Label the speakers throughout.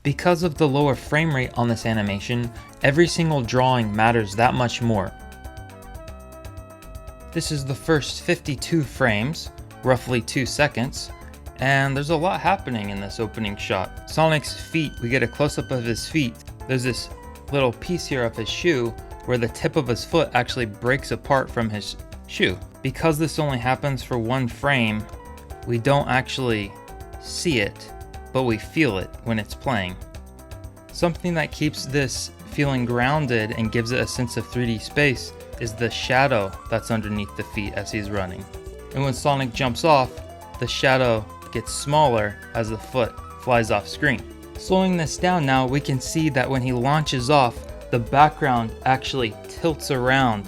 Speaker 1: Because of the lower frame rate on this animation, every single drawing matters that much more. This is the first 52 frames, roughly 2 seconds, and there's a lot happening in this opening shot. Sonic's feet, we get a close-up of his feet. There's this little piece here of his shoe where the tip of his foot actually breaks apart from his shoe. Because this only happens for 1 frame, we don't actually see it, but we feel it when it's playing. Something that keeps this feeling grounded and gives it a sense of 3D space is the shadow that's underneath the feet as he's running. And when Sonic jumps off, the shadow gets smaller as the foot flies off screen. Slowing this down now, we can see that when he launches off, the background actually tilts around.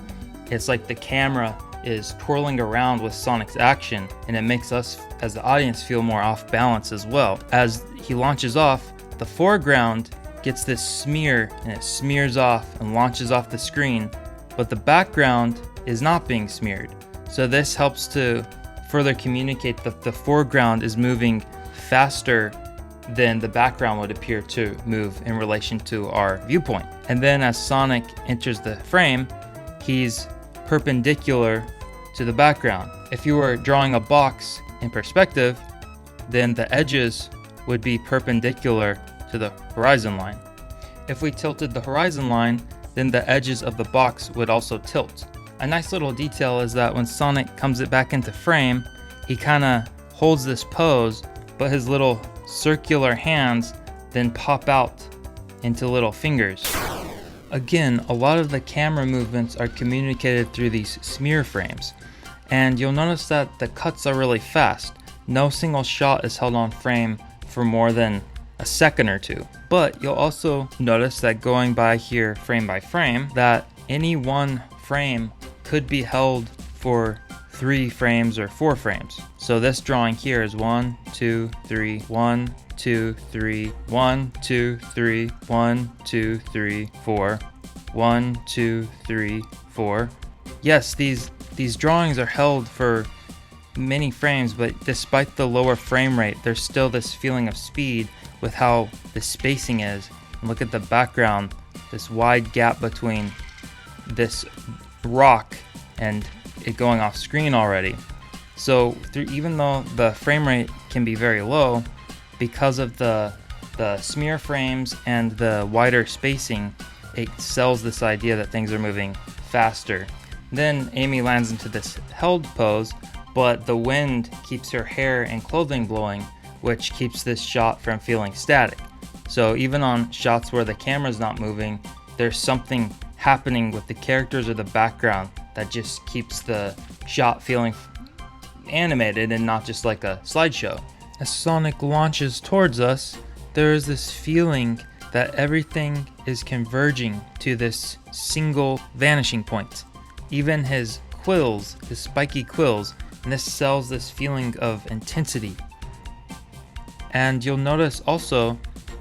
Speaker 1: It's like the camera is twirling around with Sonic's action, and it makes us as the audience feel more off balance as well. As he launches off, the foreground gets this smear, and it smears off and launches off the screen, but the background is not being smeared. So this helps to further communicate that the foreground is moving faster than the background would appear to move in relation to our viewpoint. And then as Sonic enters the frame, he's perpendicular to the background. If you were drawing a box in perspective, then the edges would be perpendicular to the horizon line. If we tilted the horizon line, then the edges of the box would also tilt. A nice little detail is that when Sonic comes it back into frame, he kind of holds this pose, but his little circular hands then pop out into little fingers. Again, a lot of the camera movements are communicated through these smear frames, and you'll notice that the cuts are really fast. No single shot is held on frame for more than a second or two. But you'll also notice that going by here frame by frame, that any one frame could be held for 3 frames or 4 frames. So this drawing here is 1, 2, 3, 1, 2, 3, 1, 2, 3, 1, 2, 3, 4, 1, 2, 3, 4. Yes, these drawings are held for many frames, but despite the lower frame rate, there's still this feeling of speed with how the spacing is. And look at the background, this wide gap between this rock and it going off screen already. So even though the frame rate can be very low, because of the smear frames and the wider spacing, it sells this idea that things are moving faster. Then Amy lands into this held pose, but the wind keeps her hair and clothing blowing, which keeps this shot from feeling static. So even on shots where the camera's not moving, there's something happening with the characters or the background that just keeps the shot feeling animated and not just like a slideshow. As Sonic launches towards us, there is this feeling that everything is converging to this single vanishing point. Even his quills, his spiky quills, and this sells this feeling of intensity. And you'll notice also,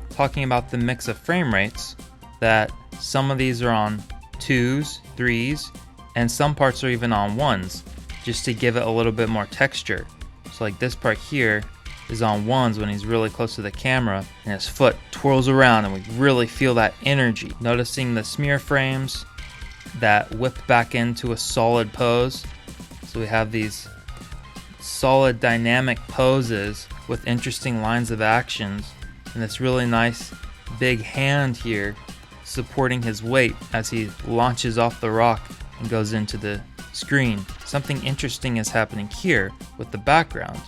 Speaker 1: talking about the mix of frame rates, that some of these are on 2s, 3s, and some parts are even on 1s, just to give it a little bit more texture. So like this part here is on 1s when he's really close to the camera, and his foot twirls around and we really feel that energy. Noticing the smear frames that whip back into a solid pose. So we have these solid dynamic poses with interesting lines of actions, and this really nice big hand here supporting his weight as he launches off the rock and goes into the screen. Something interesting is happening here with the background.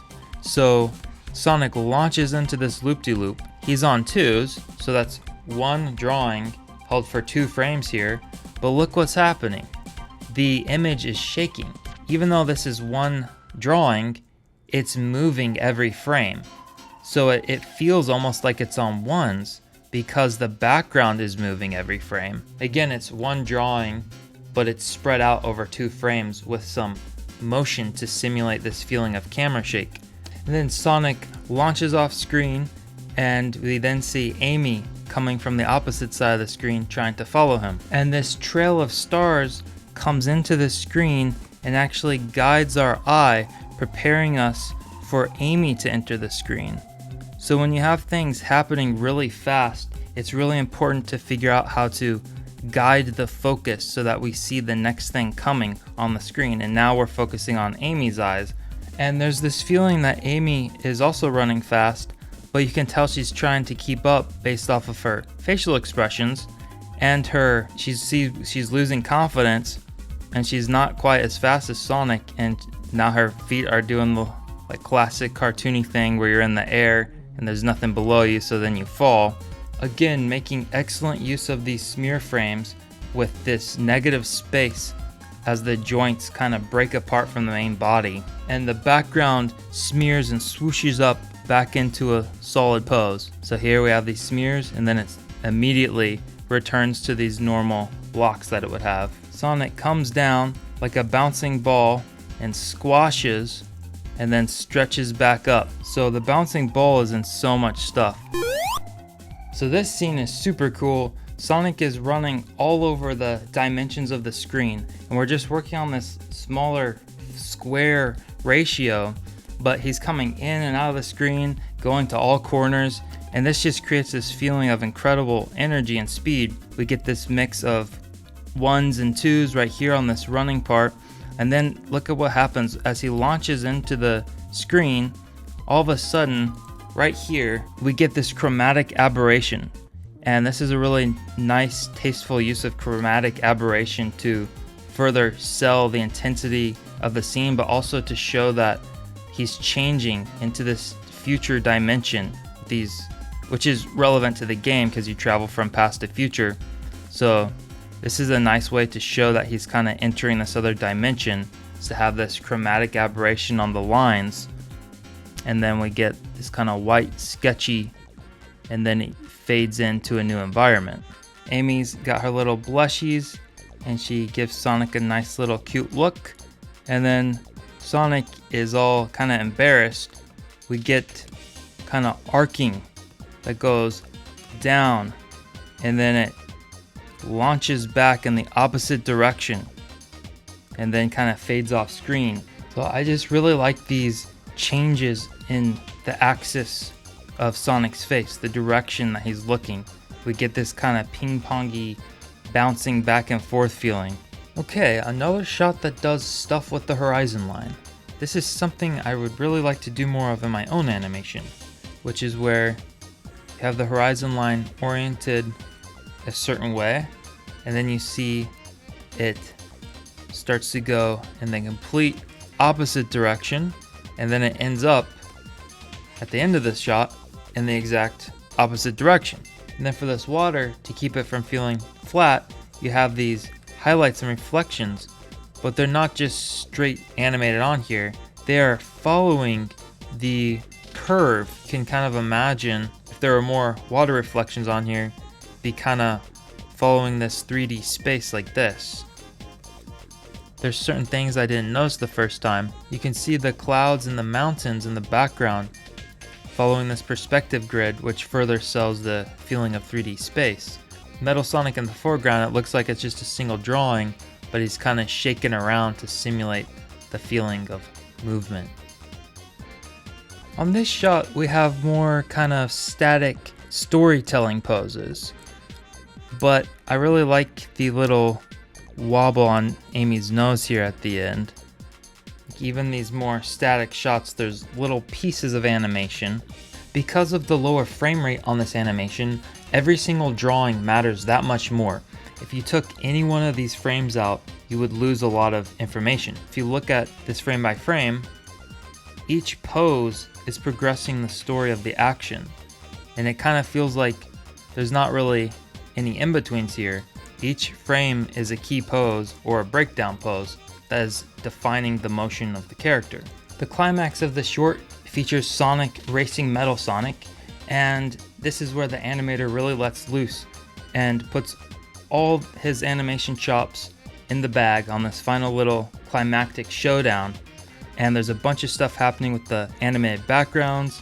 Speaker 1: So Sonic launches into this loop-de-loop. He's on 2s, so that's one drawing held for 2 frames here, but look what's happening. The image is shaking. Even though this is one drawing, it's moving every frame. So it feels almost like it's on 1s because the background is moving every frame. Again, it's one drawing, but it's spread out over 2 frames with some motion to simulate this feeling of camera shake. And then Sonic launches off screen, and we then see Amy coming from the opposite side of the screen trying to follow him. And this trail of stars comes into the screen and actually guides our eye, preparing us for Amy to enter the screen. So when you have things happening really fast, it's really important to figure out how to guide the focus so that we see the next thing coming on the screen. And now we're focusing on Amy's eyes. And there's this feeling that Amy is also running fast, but you can tell she's trying to keep up based off of her facial expressions and she's losing confidence, and she's not quite as fast as Sonic, and now her feet are doing the like classic cartoony thing where you're in the air and there's nothing below you, so then you fall. Again, making excellent use of these smear frames with this negative space as the joints kind of break apart from the main body, and the background smears and swooshes up back into a solid pose. So here we have these smears, and then it immediately returns to these normal blocks that it would have. Sonic comes down like a bouncing ball and squashes and then stretches back up. So the bouncing ball is in so much stuff. So this scene is super cool. Sonic is running all over the dimensions of the screen, and we're just working on this smaller square ratio, but he's coming in and out of the screen, going to all corners, and this just creates this feeling of incredible energy and speed. We get this mix of ones and twos right here on this running part, and then look at what happens as he launches into the screen. All of a sudden, right here, we get this chromatic aberration. And this is a really nice, tasteful use of chromatic aberration to further sell the intensity of the scene, but also to show that he's changing into this future dimension, which is relevant to the game because you travel from past to future. So this is a nice way to show that he's kind of entering this other dimension, is to have this chromatic aberration on the lines, and then we get this kind of white sketchy, and then it fades into a new environment. Amy's got her little blushies, and she gives Sonic a nice little cute look, and then Sonic is all kind of embarrassed. We get kind of arcing that goes down, and then it launches back in the opposite direction and then kind of fades off screen. So I just really like these changes in the axis of Sonic's face, the direction that he's looking. We get this kind of ping-pongy bouncing back and forth feeling. Okay, another shot that does stuff with the horizon line. This is something I would really like to do more of in my own animation, which is where you have the horizon line oriented a certain way, and then you see it starts to go in the complete opposite direction, and then it ends up at the end of this shot in the exact opposite direction. And then for this water, to keep it from feeling flat, you have these highlights and reflections, but they're not just straight animated on here. They are following the curve. You can kind of imagine if there were more water reflections on here, be kind of following this 3D space like this. There's certain things I didn't notice the first time. You can see the clouds and the mountains in the background following this perspective grid, which further sells the feeling of 3D space. Metal Sonic in the foreground, it looks like it's just a single drawing, but he's kind of shaking around to simulate the feeling of movement. On this shot, we have more kind of static storytelling poses, but I really like the little wobble on Amy's nose here at the end. Even these more static shots, there's little pieces of animation. Because of the lower frame rate on this animation, every single drawing matters that much more. If you took any one of these frames out, you would lose a lot of information. If you look at this frame by frame, each pose is progressing the story of the action, and it kind of feels like there's not really any in-betweens here. Each frame is a key pose or a breakdown pose that is defining the motion of the character. The climax of the short features Sonic racing Metal Sonic, and this is where the animator really lets loose and puts all his animation chops in the bag on this final little climactic showdown. And there's a bunch of stuff happening with the animated backgrounds,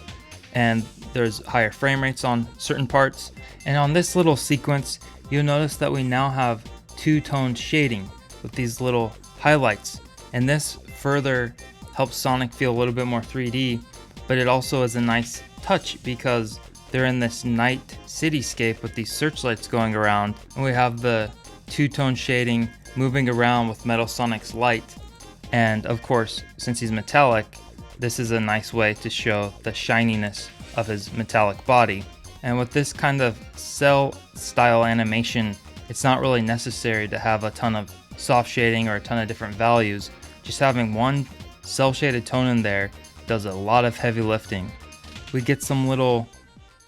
Speaker 1: and there's higher frame rates on certain parts. And on this little sequence, you'll notice that we now have two-toned shading with these little highlights, and this further helps Sonic feel a little bit more 3D, but it also is a nice touch because they're in this night cityscape with these searchlights going around, and we have the two-tone shading moving around with Metal Sonic's light. And of course, since he's metallic, this is a nice way to show the shininess of his metallic body. And with this kind of cell style animation, it's not really necessary to have a ton of soft shading or a ton of different values. Just having one cell shaded tone in there does a lot of heavy lifting. We get some little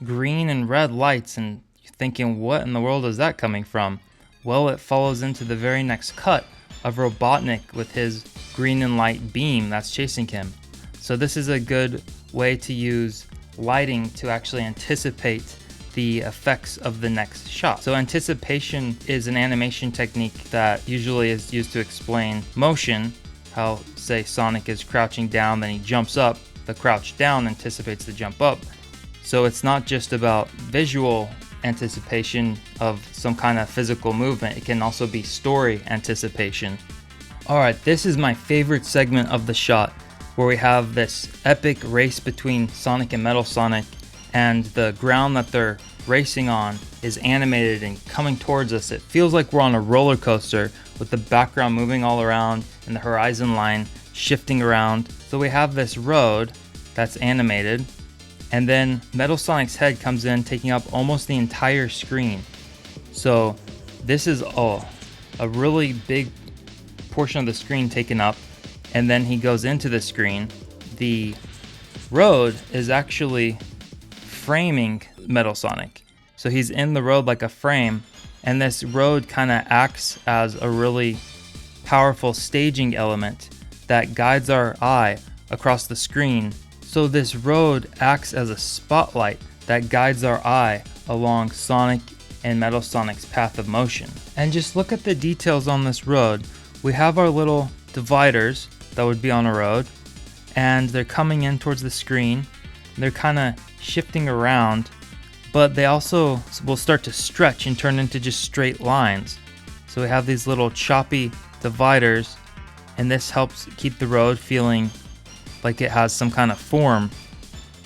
Speaker 1: green and red lights, and you're thinking, what in the world is that coming from? Well, it follows into the very next cut of Robotnik with his green and light beam that's chasing him. So this is a good way to use lighting to actually anticipate the effects of the next shot. So anticipation is an animation technique that usually is used to explain motion. How, say, Sonic is crouching down, then he jumps up. The crouch down anticipates the jump up. So it's not just about visual anticipation of some kind of physical movement. It can also be story anticipation. Alright, this is my favorite segment of the shot, where we have this epic race between Sonic and Metal Sonic, and the ground that they're racing on is animated and coming towards us. It feels like we're on a roller coaster with the background moving all around and the horizon line shifting around. So we have this road that's animated, and then Metal Sonic's head comes in, taking up almost the entire screen. So this is a really big portion of the screen taken up, and then he goes into the screen. The road is actually framing Metal Sonic. So he's in the road like a frame, and this road kind of acts as a really powerful staging element that guides our eye across the screen. So this road acts as a spotlight that guides our eye along Sonic and Metal Sonic's path of motion. And just look at the details on this road. We have our little dividers that would be on a road, and they're coming in towards the screen. They're kind of shifting around, but they also will start to stretch and turn into just straight lines. So we have these little choppy dividers, and this helps keep the road feeling like it has some kind of form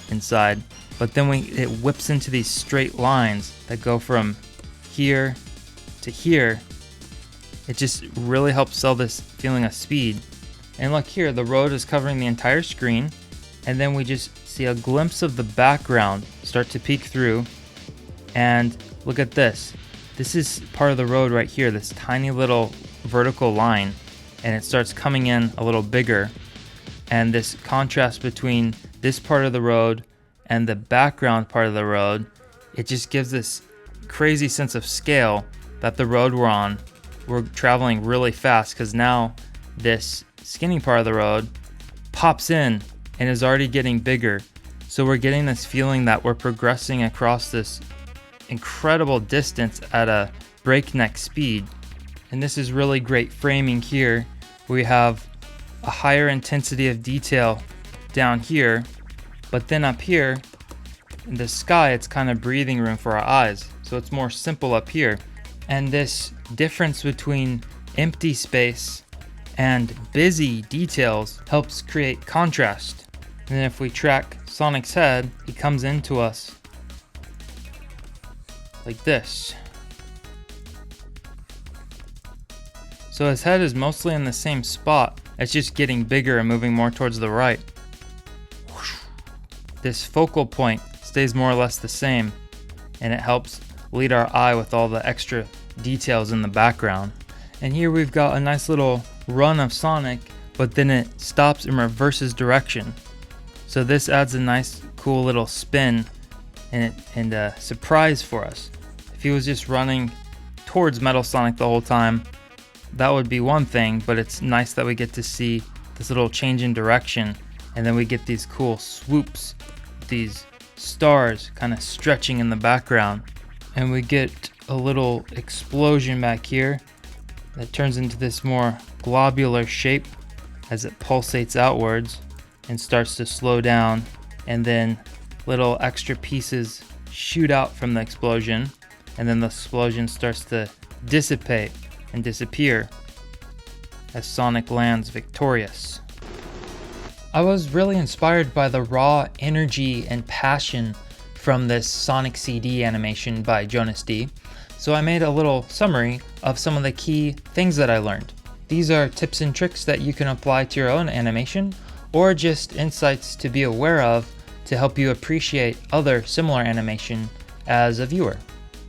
Speaker 1: inside. But then it whips into these straight lines that go from here to here. It just really helps sell this feeling of speed. And look here, the road is covering the entire screen, and then we just see a glimpse of the background start to peek through. And look at this. This is part of the road right here, this tiny little vertical line, and it starts coming in a little bigger. And this contrast between this part of the road and the background part of the road, it just gives this crazy sense of scale that the road we're traveling really fast, because now this skinny part of the road pops in and is already getting bigger. So we're getting this feeling that we're progressing across this incredible distance at a breakneck speed. And this is really great framing here. We have a higher intensity of detail down here, but then up here in the sky, it's kind of breathing room for our eyes. So it's more simple up here. And this difference between empty space and busy details helps create contrast. And then if we track Sonic's head, he comes into us like this. So his head is mostly in the same spot. It's just getting bigger and moving more towards the right. This focal point stays more or less the same, and it helps lead our eye with all the extra details in the background. And here we've got a nice little run of Sonic, but then it stops and reverses direction. So this adds a nice cool little spin and a surprise for us. If he was just running towards Metal Sonic the whole time, that would be one thing, but it's nice that we get to see this little change in direction, and then we get these cool swoops, these stars kind of stretching in the background, and we get a little explosion back here that turns into this more globular shape as it pulsates outwards and starts to slow down, and then little extra pieces shoot out from the explosion, and then the explosion starts to dissipate and disappear as Sonic lands victorious. I was really inspired by the raw energy and passion from this Sonic CD animation by Jonas D, so I made a little summary of some of the key things that I learned. These are tips and tricks that you can apply to your own animation, or just insights to be aware of to help you appreciate other similar animation as a viewer.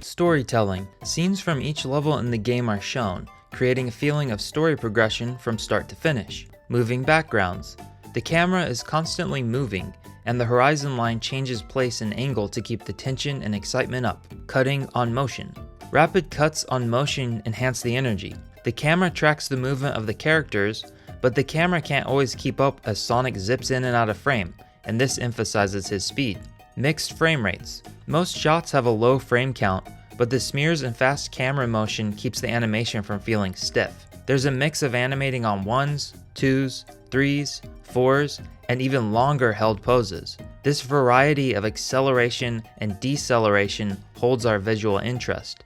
Speaker 1: Storytelling. Scenes from each level in the game are shown, creating a feeling of story progression from start to finish. Moving backgrounds. The camera is constantly moving, and the horizon line changes place and angle to keep the tension and excitement up. Cutting on motion. Rapid cuts on motion enhance the energy. The camera tracks the movement of the characters, but the camera can't always keep up as Sonic zips in and out of frame, and this emphasizes his speed. Mixed frame rates. Most shots have a low frame count, but the smears and fast camera motion keeps the animation from feeling stiff. There's a mix of animating on 1s, 2s, 3s, 4s, and even longer held poses. This variety of acceleration and deceleration holds our visual interest.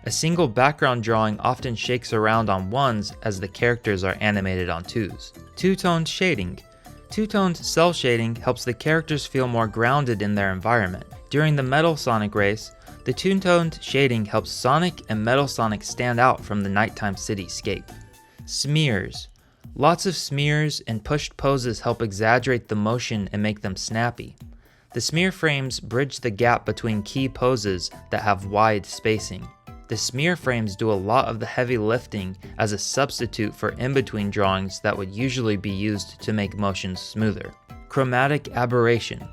Speaker 1: A single background drawing often shakes around on 1s as the characters are animated on 2s. Two-toned shading. Two-toned cell shading helps the characters feel more grounded in their environment. During the Metal Sonic race, the two-toned shading helps Sonic and Metal Sonic stand out from the nighttime cityscape. Smears. Lots of smears and pushed poses help exaggerate the motion and make them snappy. The smear frames bridge the gap between key poses that have wide spacing. The smear frames do a lot of the heavy lifting as a substitute for in-between drawings that would usually be used to make motions smoother. Chromatic aberration.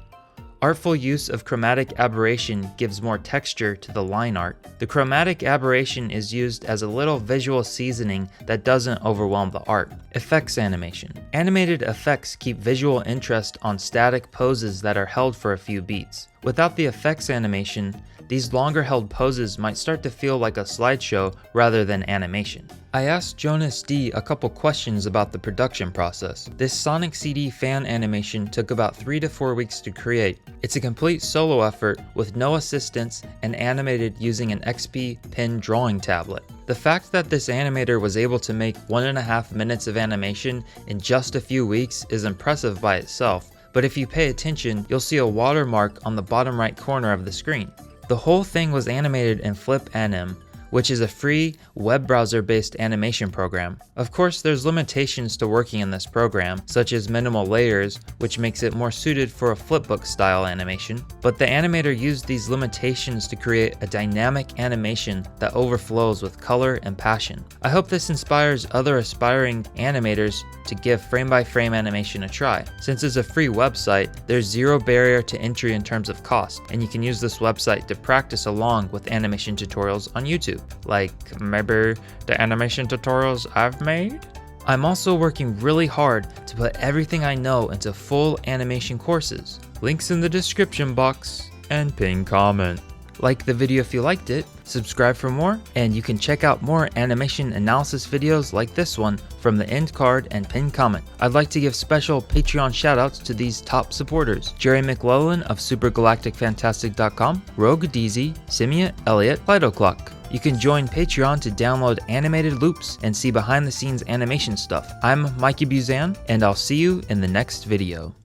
Speaker 1: Artful use of chromatic aberration gives more texture to the line art. The chromatic aberration is used as a little visual seasoning that doesn't overwhelm the art. Effects animation. Animated effects keep visual interest on static poses that are held for a few beats. Without the effects animation, these longer held poses might start to feel like a slideshow rather than animation. I asked Jonas D a couple questions about the production process. This Sonic CD fan animation took about 3 to 4 weeks to create. It's a complete solo effort with no assistance and animated using an XP pen drawing tablet. The fact that this animator was able to make 1.5 minutes of animation in just a few weeks is impressive by itself, but if you pay attention, you'll see a watermark on the bottom right corner of the screen. The whole thing was animated in FlipAnim, which is a free web browser-based animation program. Of course, there's limitations to working in this program, such as minimal layers, which makes it more suited for a flipbook style animation, but the animator used these limitations to create a dynamic animation that overflows with color and passion. I hope this inspires other aspiring animators to give frame-by-frame animation a try. Since it's a free website, there's zero barrier to entry in terms of cost, and you can use this website to practice along with animation tutorials on YouTube. Like maybe the animation tutorials I've made? I'm also working really hard to put everything I know into full animation courses. Links in the description box and pin comment. Like the video if you liked it, subscribe for more, and you can check out more animation analysis videos like this one from the end card and pinned comment. I'd like to give special Patreon shoutouts to these top supporters: Jerry McLellan of SuperGalacticFantastic.com, Rogue DZ, Simiot Elliott, Clydo You can join Patreon to download animated loops and see behind the scenes animation stuff. I'm Mikey Buzan, and I'll see you in the next video.